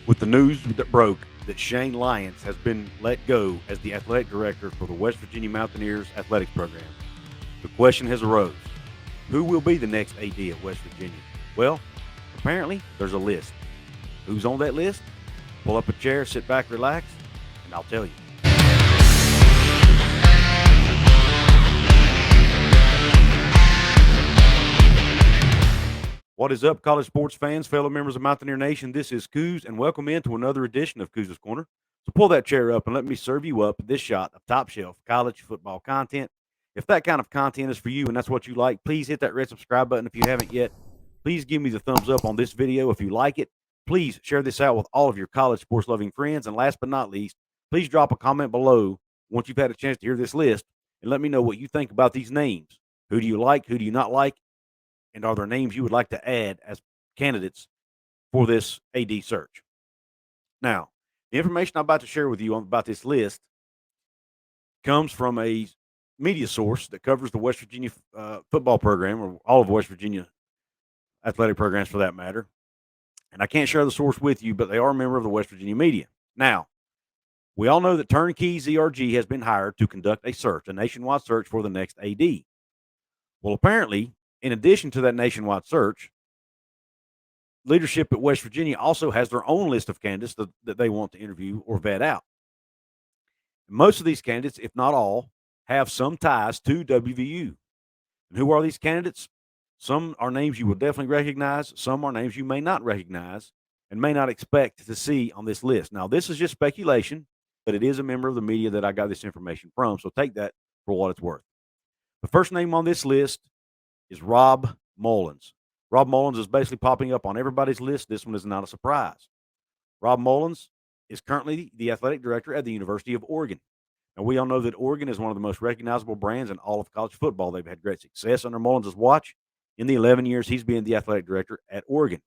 With the news that broke that Shane Lyons has been let go as the athletic director for the West Virginia Mountaineers athletics program, the question has arose, who will be the next AD at West Virginia? Well, apparently there's a list. Who's on that list? Pull up a chair, sit back, relax, and I'll tell you. What is up, college sports fans, fellow members of Mountaineer Nation? This is Coos, and welcome into another edition of Coos' Corner. So pull that chair up and let me serve you up this shot of top-shelf college football content. If that kind of content is for you and that's what you like, please hit that red subscribe button if you haven't yet. Please give me the thumbs up on this video if you like it. Please share this out with all of your college sports-loving friends. And last but not least, please drop a comment below once you've had a chance to hear this list and let me know what you think about these names. Who do you like? Who do you not like? And are there names you would like to add as candidates for this AD search? Now, the information I'm about to share with you about this list comes from a media source that covers the West Virginia football program, or all of West Virginia athletic programs for that matter. And I can't share the source with you, but they are a member of the West Virginia media. Now, we all know that Turnkey ZRG has been hired to conduct a search, a nationwide search for the next AD. Well, apparently, in addition to that nationwide search, leadership at West Virginia also has their own list of candidates that they want to interview or vet out. Most of these candidates, if not all, have some ties to WVU. And who are these candidates? Some are names you will definitely recognize. Some are names you may not recognize and may not expect to see on this list. Now, this is just speculation, but it is a member of the media that I got this information from, so take that for what it's worth. The first name on this list is Rob Mullins. Rob Mullins is basically popping up on everybody's list. This one is not a surprise. Rob Mullins is currently the athletic director at the University of Oregon. And we all know that Oregon is one of the most recognizable brands in all of college football. They've had great success under Mullins' watch in the 11 years he's been the athletic director at Oregon.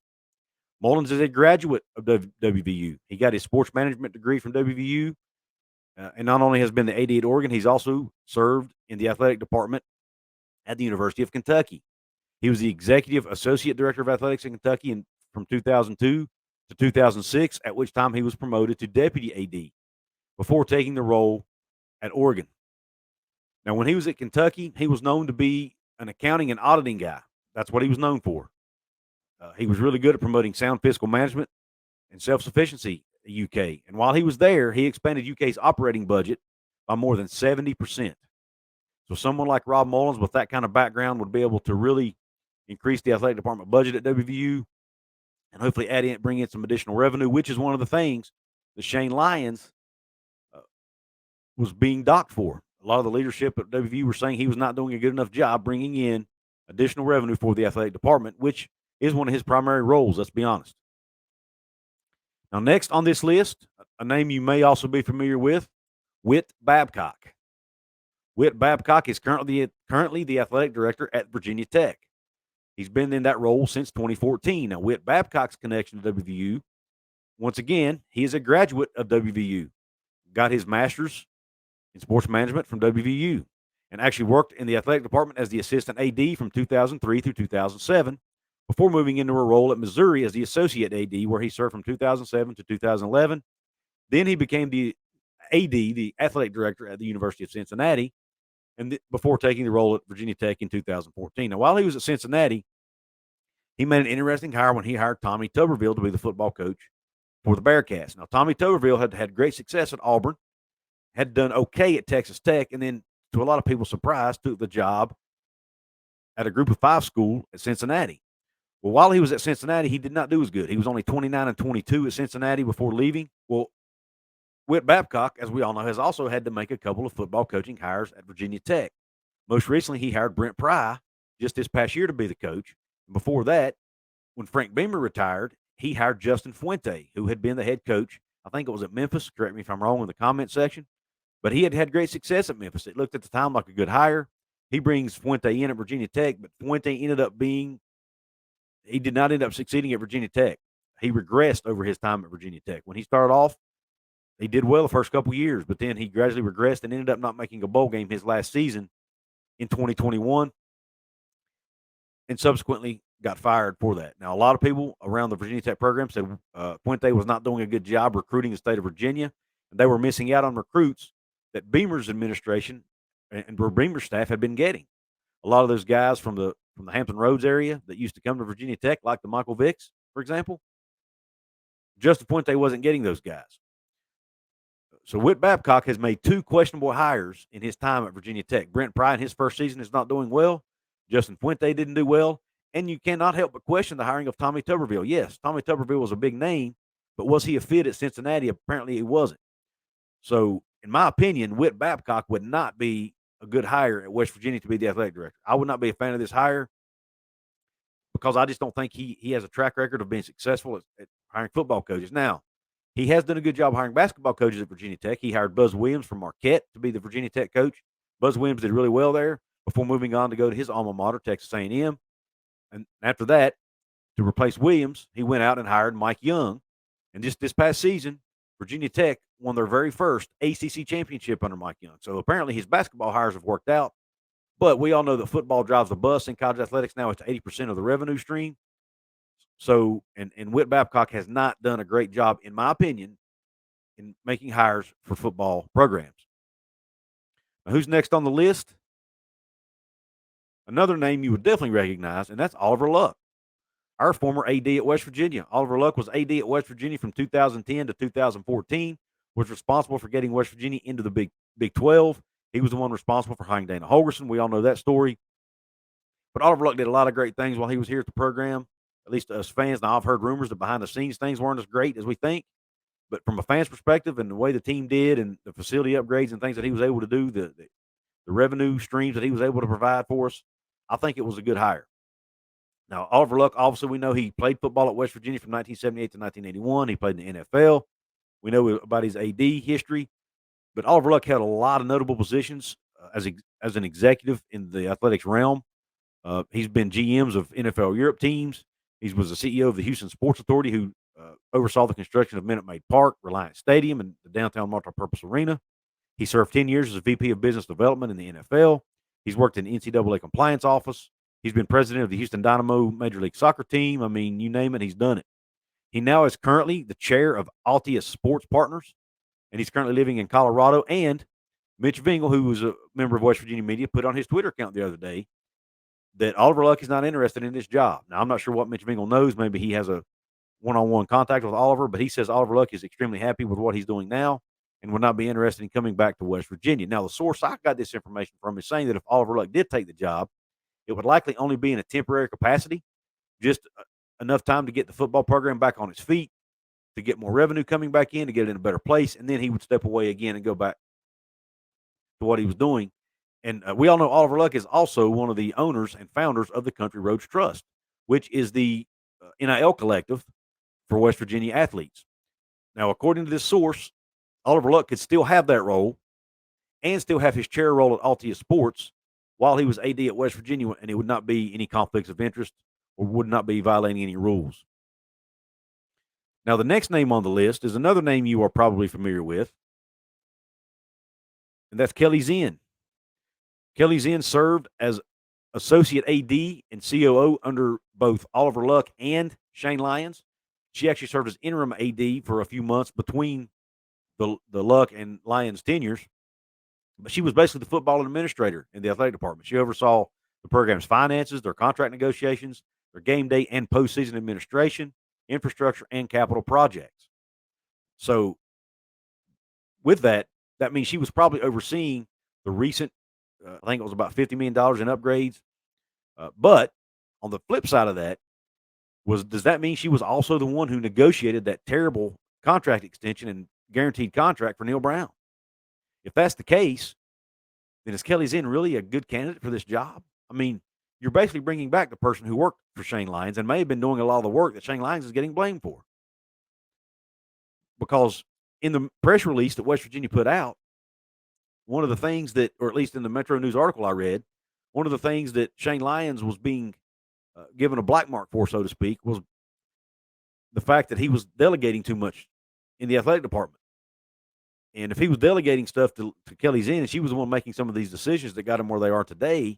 Mullins is a graduate of WVU. He got his sports management degree from WVU, and not only has been the AD at Oregon, he's also served in the athletic department at the University of Kentucky. He was the executive associate director of athletics in Kentucky from 2002 to 2006, at which time he was promoted to deputy AD before taking the role at Oregon. Now, when he was at Kentucky, he was known to be an accounting and auditing guy. That's what he was known for. He was really good at promoting sound fiscal management and self-sufficiency at UK. And while he was there, he expanded UK's operating budget by more than 70%. So someone like Rob Mullins with that kind of background would be able to really increase the athletic department budget at WVU and hopefully bring in some additional revenue, which is one of the things that Shane Lyons was being docked for. A lot of the leadership at WVU were saying he was not doing a good enough job bringing in additional revenue for the athletic department, which is one of his primary roles, let's be honest. Now, next on this list, a name you may also be familiar with, Whit Babcock. Whit Babcock is currently the athletic director at Virginia Tech. He's been in that role since 2014. Now, Whit Babcock's connection to WVU, once again, he is a graduate of WVU. Got his master's in sports management from WVU and actually worked in the athletic department as the assistant AD from 2003 through 2007 before moving into a role at Missouri as the associate AD, where he served from 2007 to 2011. Then he became the AD, the athletic director at the University of Cincinnati, and before taking the role at Virginia Tech in 2014. Now, while he was at Cincinnati, he made an interesting hire when he hired Tommy Tuberville to be the football coach for the Bearcats. Now, Tommy Tuberville had had great success at Auburn, had done okay at Texas Tech, and then, to a lot of people's surprise, took the job at a group of five school at Cincinnati. Well, while he was at Cincinnati, he did not do as good. He was only 29-22 at Cincinnati before leaving. Well, Whit Babcock, as we all know, has also had to make a couple of football coaching hires at Virginia Tech. Most recently, he hired Brent Pry just this past year to be the coach. And before that, when Frank Beamer retired, he hired Justin Fuente, who had been the head coach. I think it was at Memphis. Correct me if I'm wrong in the comment section. But he had had great success at Memphis. It looked at the time like a good hire. He brings Fuente in at Virginia Tech, but Fuente he did not end up succeeding at Virginia Tech. He regressed over his time at Virginia Tech. When he started off, he did well the first couple of years, but then he gradually regressed and ended up not making a bowl game his last season in 2021. And subsequently got fired for that. Now, a lot of people around the Virginia Tech program said Fuente was not doing a good job recruiting the state of Virginia, and they were missing out on recruits that Beamer's administration and Beamer's staff had been getting. A lot of those guys from the Hampton Roads area that used to come to Virginia Tech, like the Michael Vicks, for example, Justin Fuente wasn't getting those guys. So Whit Babcock has made two questionable hires in his time at Virginia Tech. Brent Pry in his first season is not doing well. Justin Fuente didn't do well. And you cannot help but question the hiring of Tommy Tuberville. Yes, Tommy Tuberville was a big name, but was he a fit at Cincinnati? Apparently he wasn't. So, in my opinion, Whit Babcock would not be a good hire at West Virginia to be the athletic director. I would not be a fan of this hire because I just don't think he has a track record of being successful at hiring football coaches. Now, he has done a good job hiring basketball coaches at Virginia Tech. He hired Buzz Williams from Marquette to be the Virginia Tech coach. Buzz Williams did really well there before moving on to go to his alma mater, Texas A&M. And after that, to replace Williams, he went out and hired Mike Young. And just this past season, Virginia Tech won their very first ACC championship under Mike Young. So apparently his basketball hires have worked out. But we all know that football drives the bus in college athletics now. It's 80% of the revenue stream. So, and Whit Babcock has not done a great job, in my opinion, in making hires for football programs. Now, who's next on the list? Another name you would definitely recognize, and that's Oliver Luck, our former AD at West Virginia. Oliver Luck was AD at West Virginia from 2010 to 2014, was responsible for getting West Virginia into the Big 12. He was the one responsible for hiring Dana Holgorsen. We all know that story. But Oliver Luck did a lot of great things while he was here at the program, at least to us fans. Now, I've heard rumors that behind-the-scenes things weren't as great as we think. But from a fan's perspective and the way the team did and the facility upgrades and things that he was able to do, the revenue streams that he was able to provide for us, I think it was a good hire. Now, Oliver Luck, obviously, we know he played football at West Virginia from 1978 to 1981. He played in the NFL. We know about his AD history. But Oliver Luck had a lot of notable positions as an executive in the athletics realm. He's been GMs of NFL Europe teams. He was the CEO of the Houston Sports Authority, who oversaw the construction of Minute Maid Park, Reliant Stadium, and the downtown multipurpose arena. He served 10 years as a VP of Business Development in the NFL. He's worked in the NCAA compliance office. He's been president of the Houston Dynamo Major League Soccer team. I mean, you name it, he's done it. He now is currently the chair of Altius Sports Partners, and he's currently living in Colorado. And Mitch Vingle, who was a member of West Virginia media, put on his Twitter account the other day that Oliver Luck is not interested in this job. Now, I'm not sure what Mitch Vingle knows. Maybe he has a one-on-one contact with Oliver, but he says Oliver Luck is extremely happy with what he's doing now and would not be interested in coming back to West Virginia. Now, the source I got this information from is saying that if Oliver Luck did take the job, it would likely only be in a temporary capacity, just enough time to get the football program back on its feet, to get more revenue coming back in, to get it in a better place, and then he would step away again and go back to what he was doing. And we all know Oliver Luck is also one of the owners and founders of the Country Roads Trust, which is the NIL collective for West Virginia athletes. Now, according to this source, Oliver Luck could still have that role and still have his chair role at Altia Sports while he was AD at West Virginia, and it would not be any conflicts of interest or would not be violating any rules. Now, the next name on the list is another name you are probably familiar with, and that's Kelly Zinn. Kelly Zinn served as associate AD and COO under both Oliver Luck and Shane Lyons. She actually served as interim AD for a few months between the Luck and Lyons tenures. But she was basically the football administrator in the athletic department. She oversaw the program's finances, their contract negotiations, their game day and postseason administration, infrastructure, and capital projects. So with that means she was probably overseeing the recent, I think it was about $50 million in upgrades. But on the flip side of that, does that mean she was also the one who negotiated that terrible contract extension and guaranteed contract for Neal Brown? If that's the case, then is Kelly Zinn really a good candidate for this job? I mean, you're basically bringing back the person who worked for Shane Lyons and may have been doing a lot of the work that Shane Lyons is getting blamed for. Because in the press release that West Virginia put out, one of the things that, or at least in the Metro News article I read, one of the things that Shane Lyons was being given a black mark for, so to speak, was the fact that he was delegating too much in the athletic department. And if he was delegating stuff to Kelly Zinn, and she was the one making some of these decisions that got him where they are today,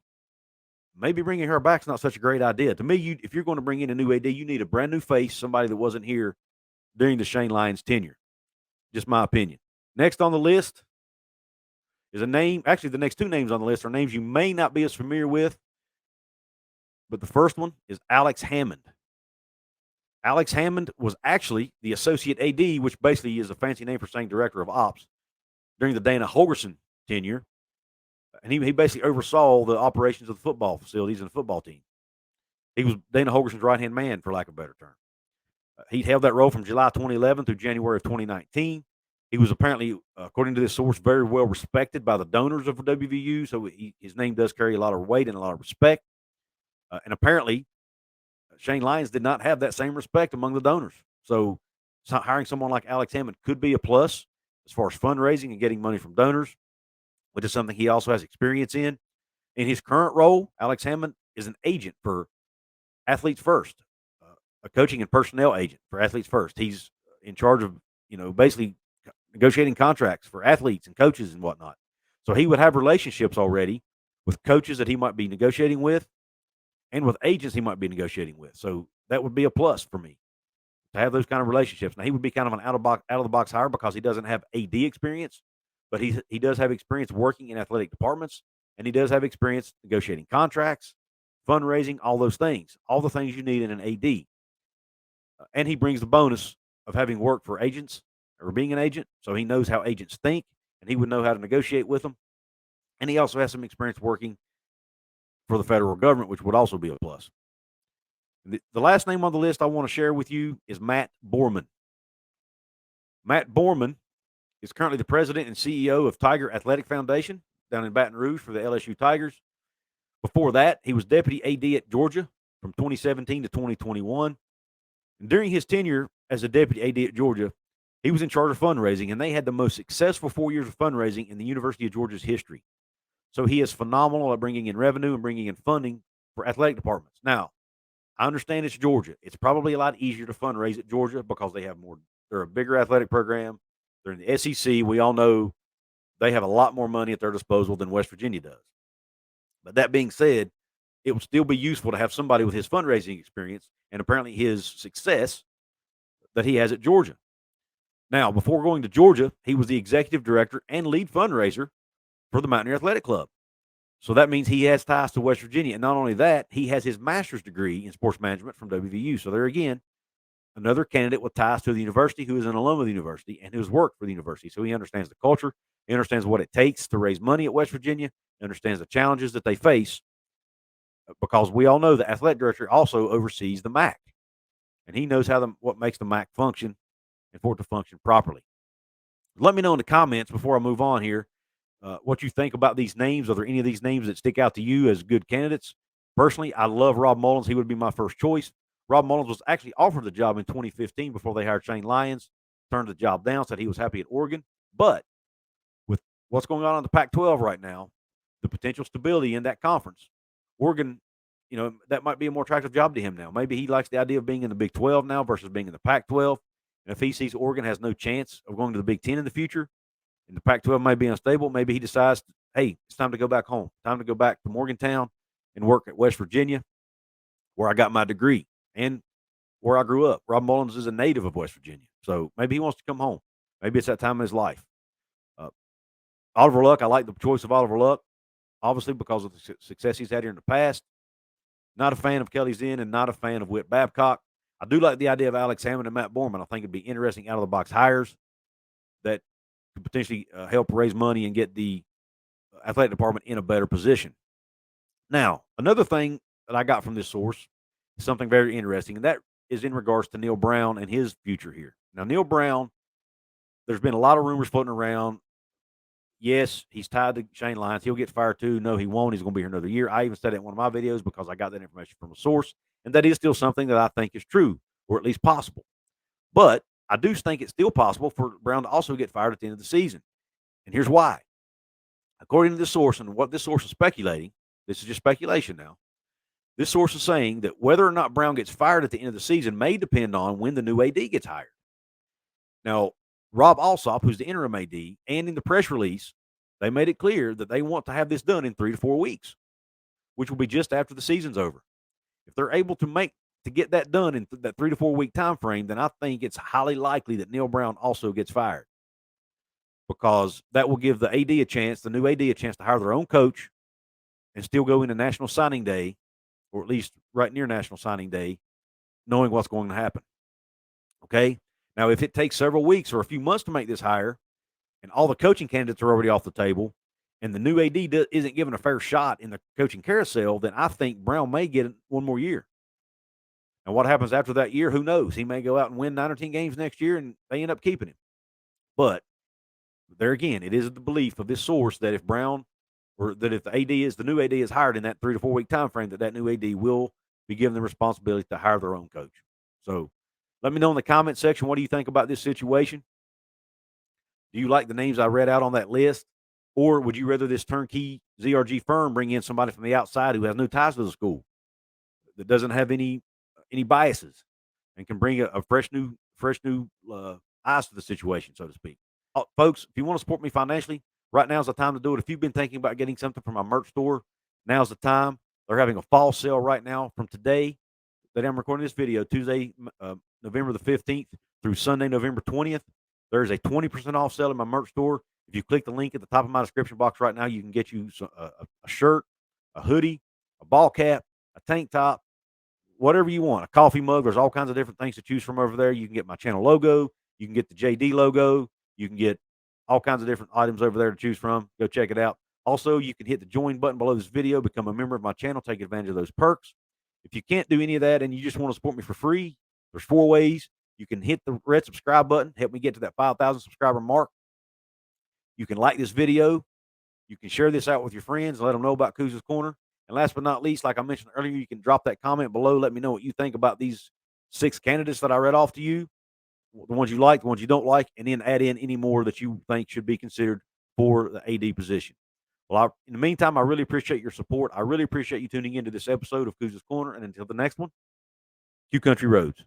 maybe bringing her back is not such a great idea. To me, if you're going to bring in a new AD, you need a brand new face, somebody that wasn't here during the Shane Lyons tenure. Just my opinion. Next on the list is a name. Actually, the next two names on the list are names you may not be as familiar with, but the first one is Alex Hammond. Alex Hammond was actually the associate AD, which basically is a fancy name for saying director of ops, during the Dana Holgorsen tenure. And he basically oversaw the operations of the football facilities and the football team. He was Dana Holgorsen's right-hand man, for lack of a better term. He held that role from July 2011 through January of 2019. He was apparently, according to this source, very well respected by the donors of WVU, so his name does carry a lot of weight and a lot of respect. And apparently, Shane Lyons did not have that same respect among the donors. So hiring someone like Alex Hammond could be a plus as far as fundraising and getting money from donors, which is something he also has experience in. In his current role, Alex Hammond is an agent for Athletes First, a coaching and personnel agent for Athletes First. He's in charge of, basically negotiating contracts for athletes and coaches and whatnot. So he would have relationships already with coaches that he might be negotiating with and with agents he might be negotiating with. So that would be a plus for me to have those kind of relationships. Now, he would be kind of an out of the box hire because he doesn't have AD experience, but he does have experience working in athletic departments, and he does have experience negotiating contracts, fundraising, all those things, all the things you need in an AD. And he brings the bonus of having worked for agents or being an agent, so he knows how agents think, and he would know how to negotiate with them. And he also has some experience working for the federal government, which would also be a plus. The last name on the list I want to share with you is Matt Borman. Matt Borman is currently the president and CEO of Tiger Athletic Foundation down in Baton Rouge for the LSU Tigers. Before that, he was deputy AD at Georgia from 2017 to 2021. And during his tenure as a deputy AD at Georgia, he was in charge of fundraising, and they had the most successful 4 years of fundraising in the University of Georgia's history. So he is phenomenal at bringing in revenue and bringing in funding for athletic departments. Now, I understand it's Georgia. It's probably a lot easier to fundraise at Georgia because they're a bigger athletic program. They're in the SEC. We all know they have a lot more money at their disposal than West Virginia does. But that being said, it would still be useful to have somebody with his fundraising experience and apparently his success that he has at Georgia. Now, before going to Georgia, he was the executive director and lead fundraiser for the Mountaineer Athletic Club. So that means he has ties to West Virginia. And not only that, he has his master's degree in sports management from WVU. So there again, another candidate with ties to the university who is an alum of the university and who's worked for the university. So he understands the culture. He understands what it takes to raise money at West Virginia. He understands the challenges that they face because we all know the athletic director also oversees the MAC. And he knows what makes the MAC function and for it to function properly. Let me know in the comments before I move on here what you think about these names. Are there any of these names that stick out to you as good candidates? Personally, I love Rob Mullins. He would be my first choice. Rob Mullins was actually offered the job in 2015 before they hired Shane Lyons, turned the job down, said he was happy at Oregon. But with what's going on in the Pac-12 right now, the potential stability in that conference, Oregon, that might be a more attractive job to him now. Maybe he likes the idea of being in the Big 12 now versus being in the Pac-12. And if he sees Oregon has no chance of going to the Big 10 in the future, and the Pac-12 may be unstable, maybe he decides, hey, it's time to go back home. Time to go back to Morgantown and work at West Virginia, where I got my degree and where I grew up. Rob Mullins is a native of West Virginia, so maybe he wants to come home. Maybe it's that time in his life. Oliver Luck, I like the choice of Oliver Luck, obviously because of the success he's had here in the past. Not a fan of Kelly Zinn and not a fan of Whit Babcock. I do like the idea of Alex Hammond and Matt Borman. I think it'd be interesting out-of-the-box hires that could potentially help raise money and get the athletic department in a better position. Now, another thing that I got from this source is something very interesting, and that is in regards to Neal Brown and his future here. Now, Neal Brown, there's been a lot of rumors floating around. Yes, he's tied to Shane Lyons. He'll get fired too. No, he won't. He's going to be here another year. I even said it in one of my videos because I got that information from a source, and that is still something that I think is true, or at least possible. But I do think it's still possible for Brown to also get fired at the end of the season. And here's why. According to this source, and what this source is speculating, this is just speculation now. This source is saying that whether or not Brown gets fired at the end of the season may depend on when the new AD gets hired. Now, Rob Alsop, who's the interim AD, and in the press release, they made it clear that they want to have this done in 3 to 4 weeks, which will be just after the season's over. If they're able to get that done in that 3 to 4 week time frame, then I think it's highly likely that Neal Brown also gets fired, because that will give the new AD a chance to hire their own coach and still go into National Signing Day, or at least right near National Signing Day, knowing what's going to happen. Okay? Now, if it takes several weeks or a few months to make this hire, and all the coaching candidates are already off the table, and the new AD isn't given a fair shot in the coaching carousel, then I think Brown may get one more year. And what happens after that year, who knows? He may go out and win 9 or 10 games next year, and they end up keeping him. But there again, it is the belief of this source that if Brown, or that if the new AD is hired in that 3 to 4 week time frame, that new AD will be given the responsibility to hire their own coach. So let me know in the comment section, what do you think about this situation? Do you like the names I read out on that list? Or would you rather this turnkey ZRG firm bring in somebody from the outside who has no ties to the school, that doesn't have any biases, and can bring a fresh new eyes to the situation, so to speak? Folks, if you want to support me financially, right now is the time to do it. If you've been thinking about getting something from my merch store, now's the time. They're having a fall sale right now from today that I'm recording this video, Tuesday, November the 15th through Sunday, November 20th. There's a 20% off sale in my merch store. If you click the link at the top of my description box right now, you can get you a shirt, a hoodie, a ball cap, a tank top, whatever you want, a coffee mug. There's all kinds of different things to choose from over there. You can get my channel logo. You can get the JD logo. You can get all kinds of different items over there to choose from. Go check it out. Also, you can hit the join button below this video, become a member of my channel, take advantage of those perks. If you can't do any of that and you just want to support me for free, there's 4 ways. You can hit the red subscribe button, help me get to that 5,000 subscriber mark. You can like this video. You can share this out with your friends and let them know about Cougars Corner. And last but not least, like I mentioned earlier, you can drop that comment below. Let me know what you think about these 6 candidates that I read off to you, the ones you like, the ones you don't like, and then add in any more that you think should be considered for the AD position. Well, in the meantime, I really appreciate your support. I really appreciate you tuning into this episode of Cougars Corner. And until the next one, Q Country Roads.